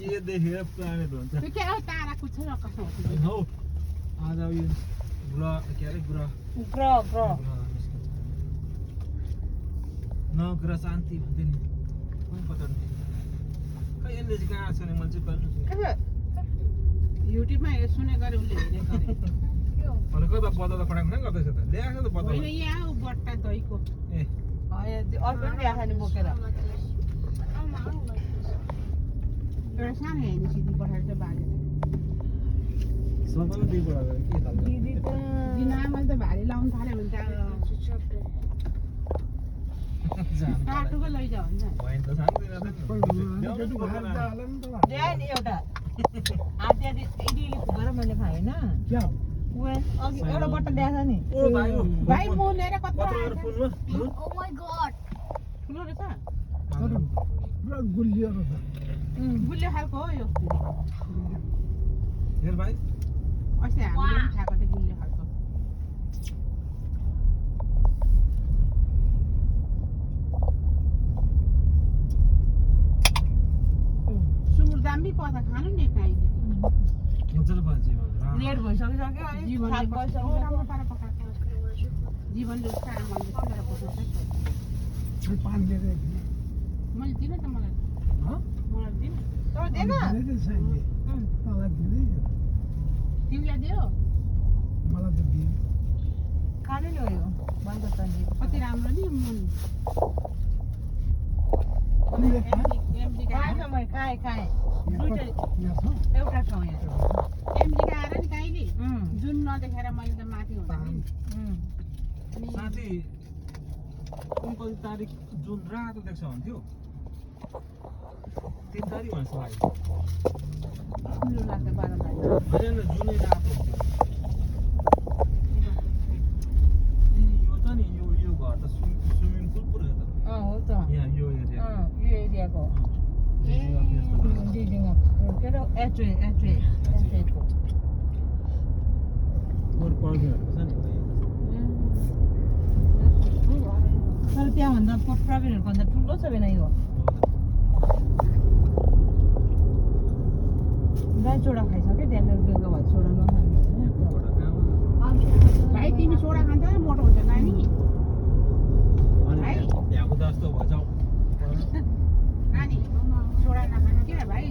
के देखेर प्लानेट हुन्छ के हो ताराको छ र कसो हौ आज यो ग्रह के अरे ग्रह नग्रह शान्ति भन्थे नि कुन पत्ता नि खै यसले चाहिँ कहाँ छ नि मैले चाहिँ भन्नु युट्युबमा सुने गरे उसले हेरेको अनि कता पत्ता त फटाङ फटाङ गर्दैछ त ल्याएको त पत्ता होइन यहाँ बट्टा दहीको ए अर्को पनि ल्याएको नि बोकेर एउटा सानो हेर्ने सिधी पठाएर चाहिँ बाजेर सबैले दुई कुरा गरे के थाल्छ दिदी त दिन आमाले त भारी लाउनु थाल्यो भने त काटुको लैजा हुन्छ भएन त ल्याए नि एउटा आधी आधी इडली फुकेर मैले खाएँ होइन अघि एउटा बट्टा ल्याएको नि ओ भाइ हो भाइ म लिएर कत्रो पत्र फोनमा Oh my god. ठुलो रहेछ पुरा गुलियो रहेछ गुलियो खालको हो यो हेर भाइ अस्ति हामीले पनि खाएको थियो गुलियो खालको सुँगुर दामी पर्छ खानु नि खाइदिनु मजाले बाजी लेट भइसक्यो अनि सात बजिसक्यो राम्रो पारेर पकाएको जीवनले सारा मनले सुनेर पकाउँछ पान लिएर मैले दिनु त मलाई मलाई दिनु तर दिएन मलाई दिँदै तिमीलाई दियो मलाई त दियो खानु नि हो यो बन्द कति राम्रो नि मन तिमीले एमजी खाएँ मैले खाएँ एउटा ठाउँ यहाँ एमजी आएर नि कहिले जुन नदेखेर मैले त माथि हुँदैन साथी उनको तारिख जुन रातो देख्छ भन्थ्यो 3 तारिक भन्छ लाग्यो ठुलो लाग्छ 12 तारिक होइन जुनै रातो हुन्छ यो त नि यो घर त स्विमिङ पुल पुरै हो त हो त यहाँ यो एरिया यो एरियाको दिदीमा के अरे एचवेको और पर्गिहरू छ नि तर त्यहाँभन्दा प्रवीणहरूको भन्दा ठुलो छ भने यो गाई चोडा खाइसक्यो त्यहाँनिर बेलुका भयो सोडा नखाने भाइ तिमी सोडा खान्छ मोटो हुन्छ नानी अनि त्यहाँको जस्तो भन्छ नानी सोडा नखानु के भाइ